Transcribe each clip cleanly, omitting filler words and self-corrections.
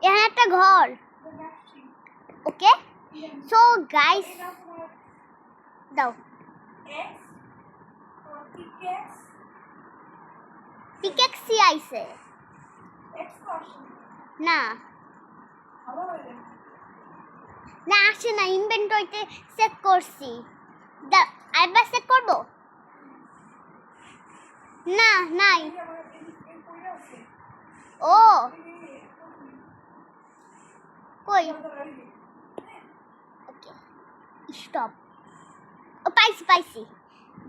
এখানে একটা ঘর। ওকে, সো গাইস দাও পিকেক্সি আইছে না না আসে না, ইনভেন্টরিতে চেক করছি। আরেকবার চেক করবো। না নাই। ও কই, ওকে স্টপ। ও পাইছি পাইছি,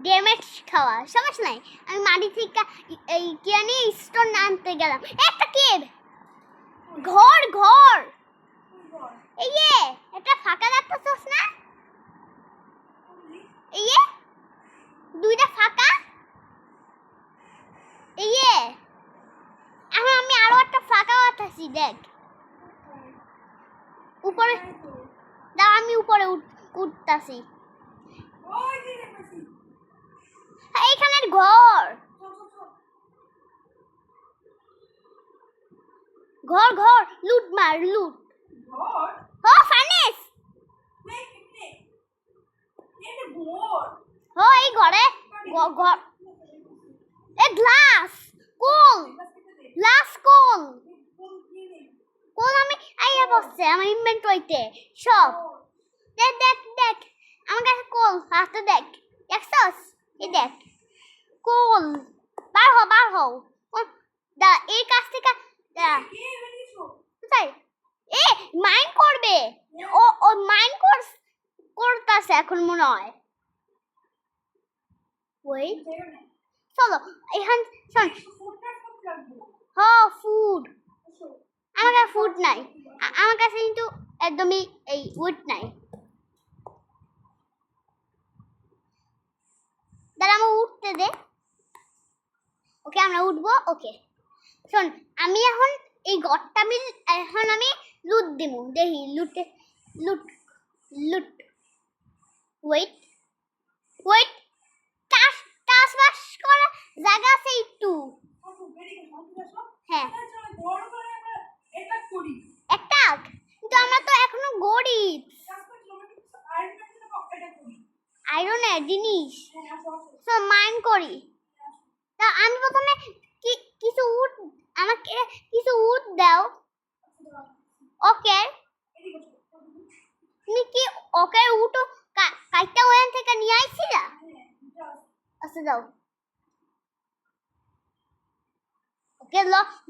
ড্যামেজ খাওয়া সমস্যা নাই। আমি মাটি থেকে এই কি জানি স্টোন আনতে গেলাম। একটা কেভ, ঘর ঘর এই যে একটা ফাঁকা দেখতেছস না, এই যে দুইটা ফাঁকা, এই যে এখন আমি আরো একটা ফাঁকা আছি দেখ উপরে। দাও আমি উপরে উঠতাছি। এইখানের ঘর ঘর ঘর লুট মার লুট। ও ফার্নেস, ও এই ঘরে ঘর এ গ্লাস কোল, গ্লাস কোল কোল আমি আইয়া বসছে আমার ইনভেন্টরিতে সব। দেখ দেখ দেখ আমার কাছে কোল হাতে দেখ, দেখছস? এই দেখ কোল, বার হও দা এই কাছ থেকে কোথায় এ মাইন করবে। ও মাইন করতেছে এখন মনে হয়। ওই চলো এখান শোন। হ্যাঁ ফুড, আমার কাছে ফুড নাই, আমার কাছে কিন্তু একদমই এই উড নাই। দাঁড়া আমার উঠতে দে। ওকে আমরা উঠবো। ওকে শোন, আমি এখন এই ঘরটা এখন আমি লুট দিব, দেখি লুটে লুট লুট ওয়েট ওয়েট চাষবাস করা জায়গা আছে একটু। হ্যাঁ একটা, কিন্তু আমরা তো এখনো গরিব। আয়রনের জিনিস তো মাইন করি। তা আমি প্রথমে কিছু উড, আমাকে কিছু উড দাও। ওকে তুমি কি ওকে উঠো কাইটা ওখান থেকে নিয়ে আইছিলা? আচ্ছা দাও। ওকে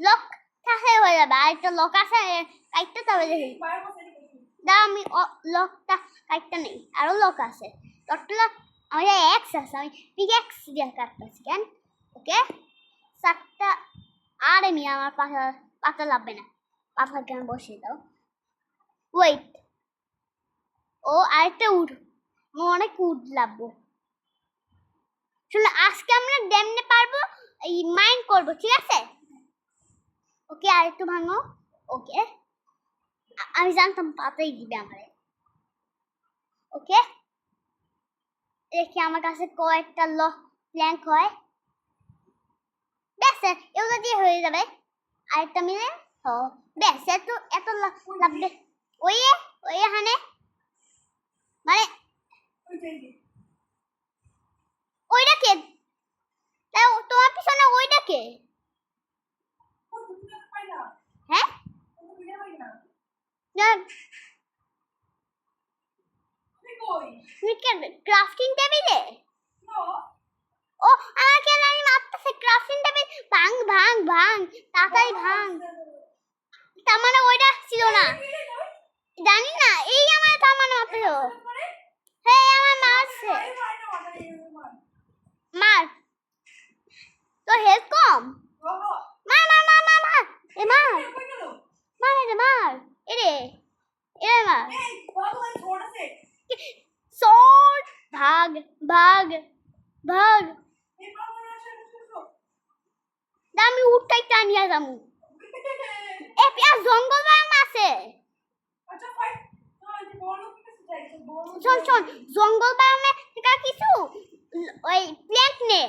লক থাকে হয়ে যাবে, আর একটা লক আছে কাইটা তবে দেখি। দাও আমি লকটা কাইটা নেই, আরো লক আছে। লকটা আমার এক্স আছে, আমি পিকেক্স দিয়ে কাটতেছি কেন। ওকে সাতটা আর আমি আমার পাতা লাগবে না, পাতাকে আমি বসিয়ে দাও। ওয়েট ও আরেকটা উড, অনেক উড লাগবো। শুনে আজকে আমরা ড্যামনে পারবো এই মাইন করবো, ঠিক আছে? ওকে আরেকটু ভাঙো। ওকে আমি জানতাম পাতাই দিবে আমারে। ওকে দেখি আমার কাছে কয়েকটা প্ল্যাঙ্ক হয়, ব্যাস এগুলো দিয়ে হয়ে যাবে। আরেকটা মিলে ব্যাস এত লাগবে। ওই এখানে মানে ওইটা কে, তোমার পিছনে ওইটা কে? হ্যাঁ ক্রাফটিং টেবিলে? ও আমাকে জানি মারতেছে ক্রাফটিং টেবিল। ভাঙ ভাঙ ভাঙ তাড়াতাড়ি ভাঙ। তার মানে ওইটা ছিল না, জানি না। এই আমার থামানো মারতেছে। হ্যাঁ আমার মারছে, মার তো হেল্প কম। মার মার মার মার মার এ মার মার এরে মার এরে এরে মার। শর্ট ভাগ ভাগ ভাগ। আমি উঠটাই টানিয়া যাবো। এ পিয়া জঙ্গল বাম আছে। শোন শোন জঙ্গল বামে থেকে কিছু ওই প্ল্যান্ট নে।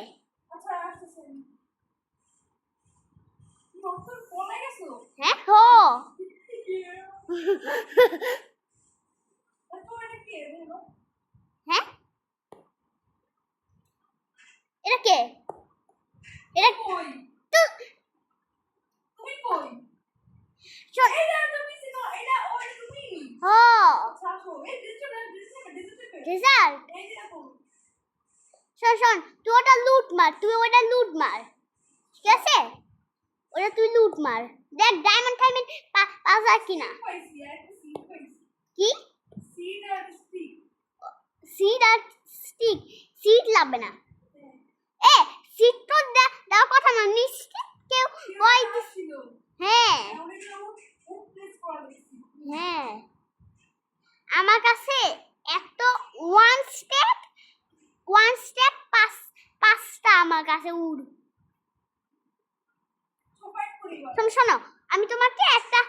হ্যাঁ হো হ্যাঁ এটা কে এটা কই তো তুমি কই শোন এটা তুমি সিনো এটা ওই তুমি ও ছাড়ো এই ডিজিটাল রেজাল্ট এই দেখো শোন শোন তুই ওটা লুট মার ঠিক আছে ওটা তুই লুট মার দেখ ডায়মন্ড টাইমন্ড পাওয়া যায় কিনা পাইছি একটা সিট পাইছি কি সিট আর স্টিক সিড আর স্টিক সিড লাগবে না এ সিড তো দাও কথা না নিশ্চিত কেউ ওই ছিল হ্যাঁ ওটা ও প্লেস করা দিছি হ্যাঁ আমার কাছে এত ওয়ান স্টেপ পাঁচটা আমার কাছে উড় সোফাইট করি শোনো আমি তোমাকে একটা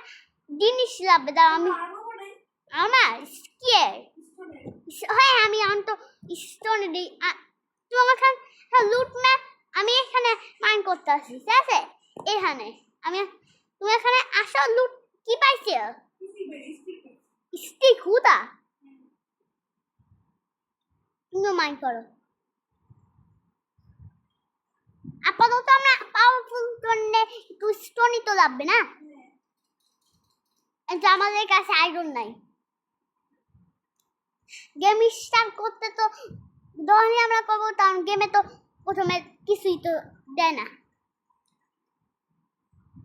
জিনিস লাগবে দাও আমি আরো বলে আমার স্কিয়ার হ্যাঁ আমি অন্ত স্টোন দিই তুমি আমাকে লুট ম্যাপ আমি এখানে মাইন করতে আসি ঠিক আছে এখানে আমি তুমি এখানে আসো লুট কি পাইছে স্টিক হুদা তুমি মাইন করো আপাতত আমরা পাওয়ারফুল জন্য একটু স্টোনই তো লাগবে না কিন্তু আমাদের কাছে আয়রন নাই গেম স্টার্ট করতে তো যখনই আমরা করবো তখন গেমে তো প্রথমে কিছুই তো দেয় না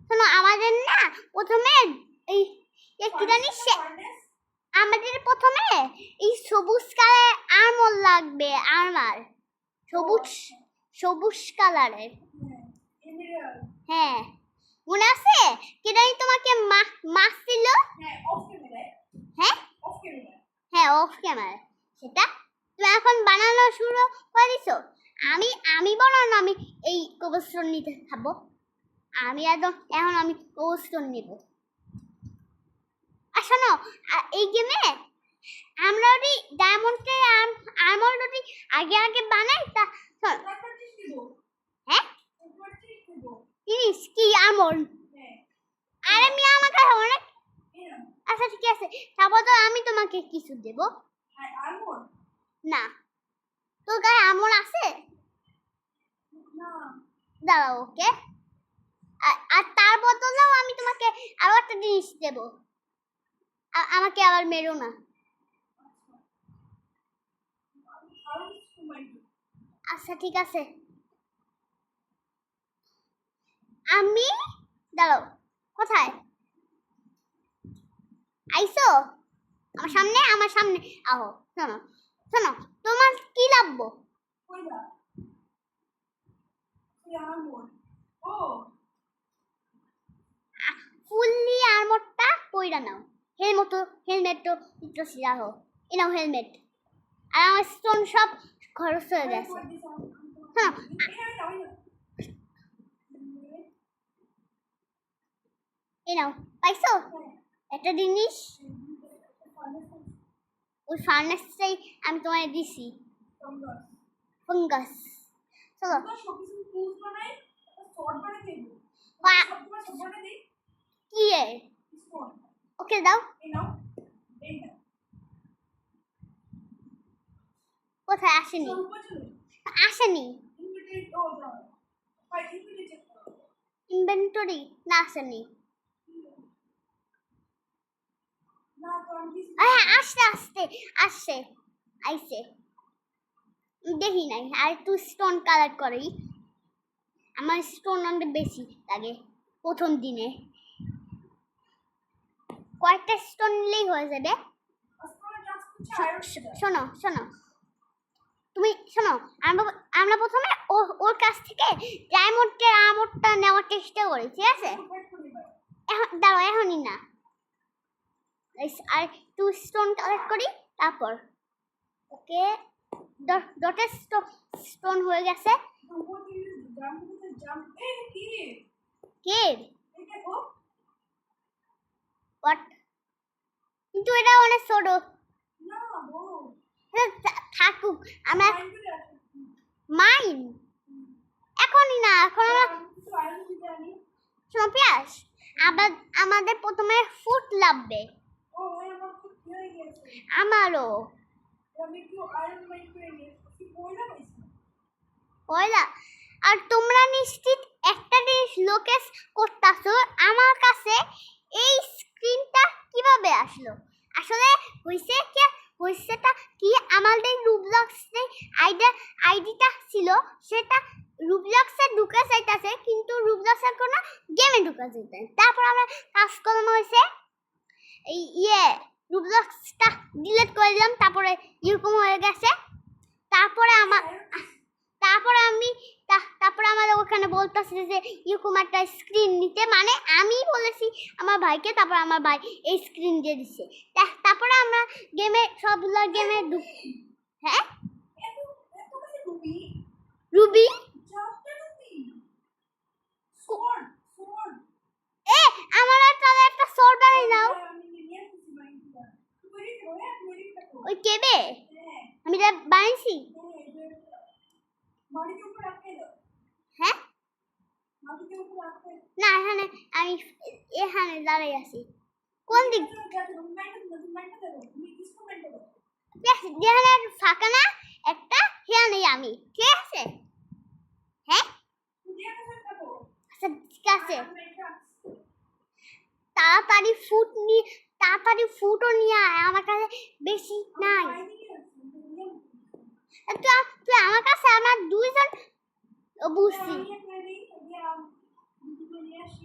শোনো আমাদের না প্রথমে এই কি জানিস আমাদের প্রথমে এই সবুজ কালার আর্মর লাগবে আর্মার সবুজ কালারের হ্যাঁ মনে আছে কি জানি তোমাকে মারছিল হ্যাঁ হ্যাঁ অফ ক্যামেরা সেটা তুমি এখন বানানো শুরু করে দিছো আমি বলো না আমি এই কোবস্টোন নিতে খাবো আমি এখন আমি কোবস্টোন নিব আর শোনো এই গেমে আমরা যদি ডায়মন্ডে আর্মর যদি আগে বানাই তা হ্যাঁ জিনিস কি আর্মর আরে আমি আমার কাছে অনেক আচ্ছা ঠিক আছে তারপর তো আমি তোমাকে কিছু দেব না তোর গায়ে আর্মর আছে দাঁড়াও ওকে আর তার বদলেও আমি তোমাকে আরো একটা জিনিস দেব আমাকে আবার মেরো না আচ্ছা ঠিক আছে আমি দাঁড়াও কোথায় আইসো আমার সামনে আহো শোনো তোমার কি লাগবো ফুললি আর্মরটা পইরা নাও হেলমেট তো একটু রাখো এ নাও হেলমেট আর আমার স্টোন সব খরচ হয়ে গেছে হ্যাঁ এ নাও পাইছো একটা জিনিস ওই ফার্নেসটাই আমি তোমায় দিছি ফাঙ্গাস চলো কি ওকে দাও কোথায় আসেনি ইনভেন্টরি না আসেনি হ্যাঁ আসছে আইছে দেখি নাই আর একটু স্টোন কালেক্ট করি আমার স্টোন অনেক বেশি লাগে প্রথম দিনে কয়েকটা স্টোন নিলেই হয়ে যাবে শোনো তুমি শোনো আমরা প্রথমে ওর কাছ থেকে ডায়মন্ডের আর্মরটা নেওয়ার চেষ্টা করি ঠিক আছে এখন দাঁড়াও এখনই না আর টু স্টোন কালেক্ট করি তারপর ওকে ডটের স্টোন হয়ে গেছে কিন্তু এটা অনেক ছোট থাকুক আমরা মাইন এখনই না এখন আমরা পেঁয়াজ আমাদের প্রথমে ফুট লাগবে গেছে আমারও আমি কি আয়রন মাইক করে নিয়েছি কি পয়লা পাইছি পয়লা। আর তোমরা নিশ্চিত একটা জিনিস লোকেস করতেছো, আমার কাছে এই স্ক্রিনটা কিভাবে আসলো? আসলে হইছেটা কি, আমাদের রুবলক্সে আইডিটা ছিল, সেটা রুবলক্সে ঢুকে যাইতাছে, কিন্তু রুবলক্সের কোনো গেমে ঢুকে যাইতে। তারপর আমরা কাজ করানো হয়েছে এই রুবলক্সটা ডিলিট করে দিলাম, তারপরে এরকম হয়ে গেছে। তারপরে তারপরে আমাদের ওখানে বলতেছে যে এরকম একটা স্ক্রিন নিতে, মানে আমি বলেছি আমার ভাইকে, তারপর আমার ভাই এই স্ক্রিন দিয়ে দিচ্ছে। তারপরে আমরা সবগুলো গেমে হ্যাঁ এত এত কাছে রুবি রুবি চাপটা রুবি সোর্ড সোর্ড এ আমার একটা সোর্ড বানিয়ে দাও। আমি নিয়ে আসছি মাইন্ডটা তুই করে তুই করো ওই কেবে হ্যাঁ আমি যা বানিয়েছি। মাটিতে উপর রাখতে দাও হ্যাঁ মাটিতে উপর রাখতে না, আমি এখানে দাঁড়াই আছি। কোন দিক? যেখানে ফাঁকা না একটা, সেখানেই আমি, ঠিক আছে? হ্যাঁ আচ্ছা ঠিক আছে। তাড়াতাড়ি ফুটও নিয়ে আয়, আমার কাছে বেশি নাই। তুই আমার কাছে, আমার দুইজন বুঝছি।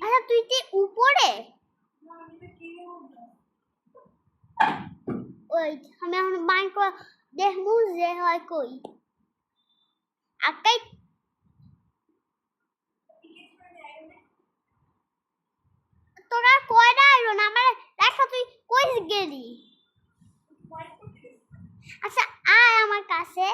আচ্ছা তুই কি উপরে? ওই আমি এখন বাইন করে দেখবো যে হয় কই আকাই। তোরা কয়টা আইলো না আমার দেখা, তুই কই গেলি? আচ্ছা আয় আমার কাছে।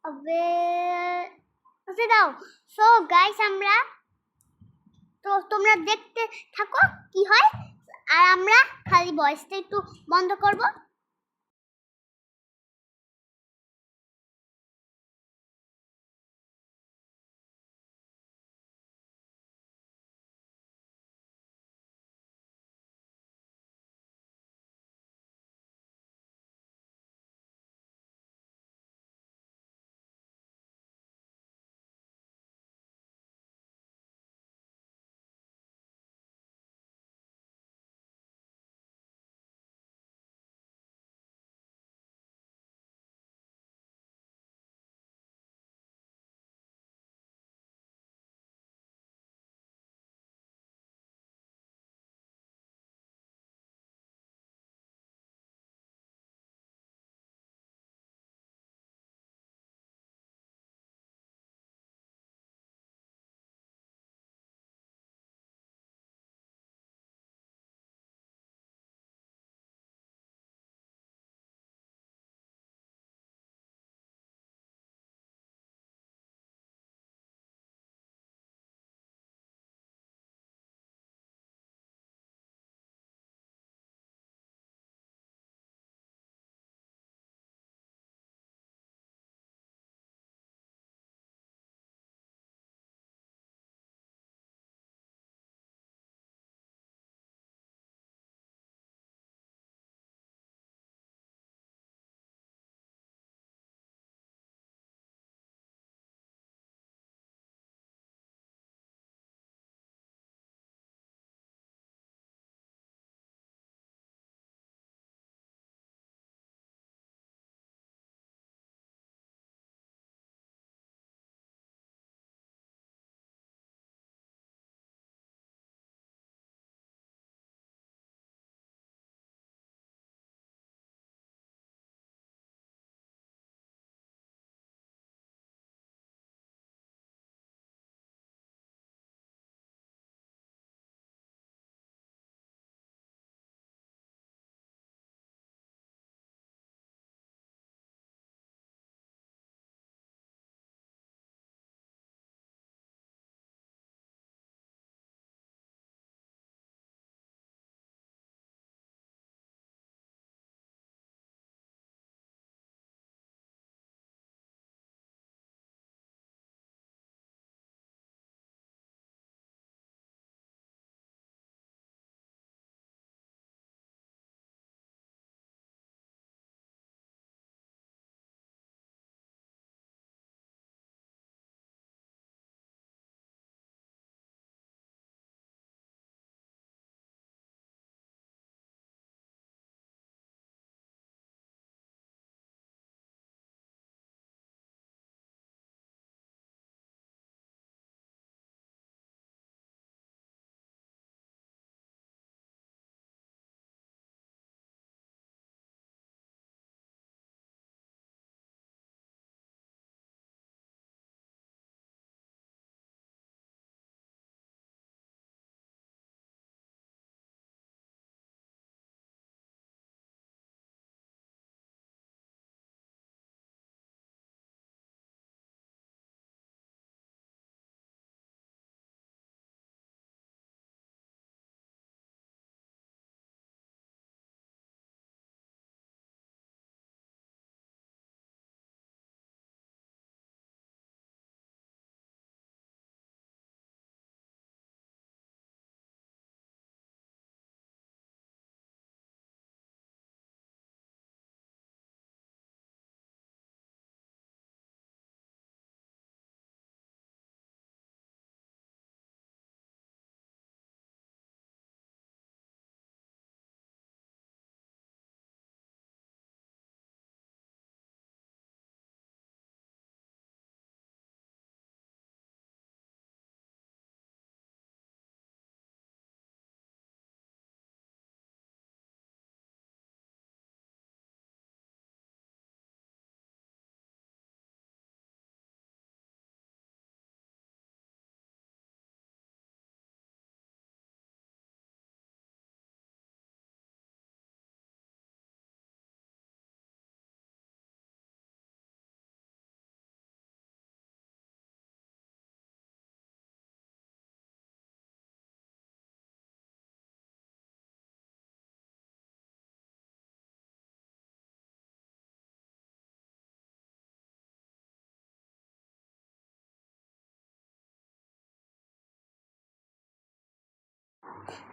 আবে আচ্ছা দাও। সো গাইস, তোমরা দেখতে থাকো কি হয়, আর আমরা খালি ভয়েসটা একটু বন্ধ করব।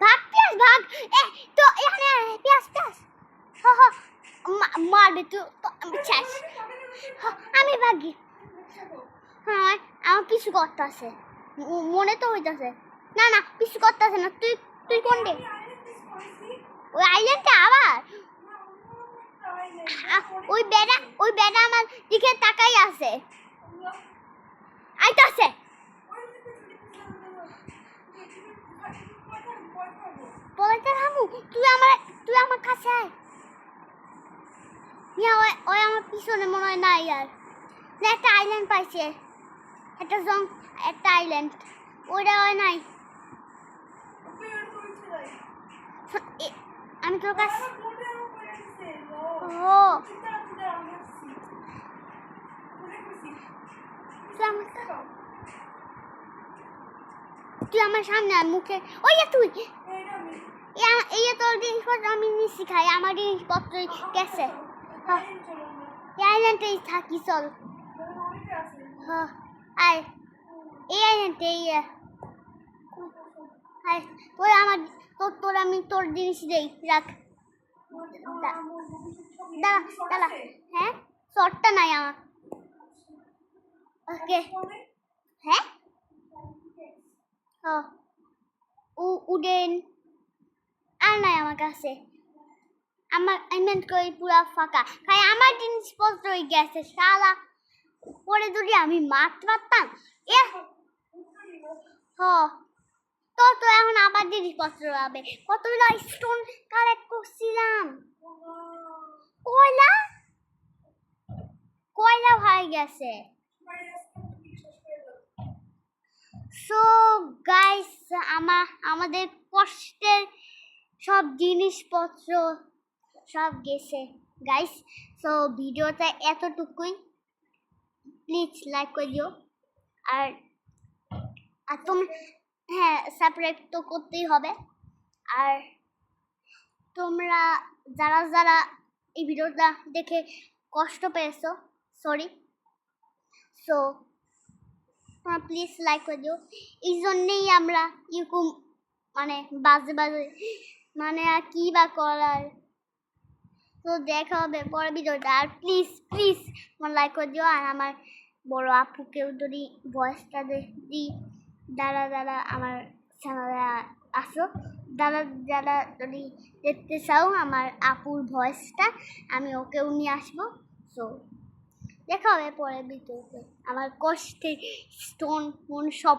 ভাগ পিয়াস ভাগ। তো এখানে পিয়াস পিয়াস। মারবে তো শেষ। আমি ভাগি। হ্যাঁ আমার পিছু করতেছে, মনে তো হইতাছে। না না পিছু করতেছে না। তুই তুই কোনটে? ওই আইল্যান্ডে আবার ওই বেড়া আমার দিকে তাকাই আছে, আইতাছে। বলতে হামু তুই আমার কাছে আয়। ওই আমার পিছনে মনে হয় নাই আর না, একটা আইল্যান্ড পাইছে, একটা আইল্যান্ড ওইটা হয় নাই। আমি তোর কাছে ও তুই আমার সামনে আর মুখে ওই তুই এই তোর জিনিসপত্র আমি নিচ্ছি খাই, আমার জিনিসপত্র গেছে। এই আইল্যান্ডেই থাকি চল। হ্যাঁ আয় এই আইল্যান্ডে আয় তোর আমার তোর আমি তোর জিনিস দেই রাখ। দাঁড়া দাঁড়া। হ্যাঁ শর্টটা নাই আমার। ওকে হ্যাঁ উডেন আর নাই আমার কাছে। আমার আইমেন্ট করি পুরা ফাঁকা, খাই আমার জিনিসপত্রই গেছে শালা। পরে যদি আমি মারতে পারতাম এ তো তো এখন আবার জিনিসপত্র হবে। কতগুলো স্টোন কালেক্ট করছিলাম। কয়লা কয়লা হয়ে গেছে। সো গাইস আমাদের কষ্টের সব জিনিসপত্র সব গেছে গাইস। সো ভিডিওটা এতটুকুই, প্লিজ লাইক করে দিও। আর তুমি হ্যাঁ সাবস্ক্রাইব তো করতেই হবে। আর তোমরা যারা যারা এই ভিডিওটা দেখে কষ্ট পেয়েছো সরি। সো তোমরা প্লিজ লাইক করে দিও। এই জন্যেই আমরা এরকম মানে বাজে বাজে মানে আর কি বা করার। তো দেখা হবে পরের ভিডিওটা। আর প্লিজ প্লিজ আমার লাইক করে দিও। আর আমার বড় আপুকেও যদি ভয়েসটা দিই, যারা যারা আমার চ্যানেলে আসো, যারা যদি দেখতে চাও আমার আপুর ভয়েসটা, আমি ওকেও নিয়ে আসবো। সো দেখা হবে পরের ভিডিওতে। আমার কষ্টে স্টোন সব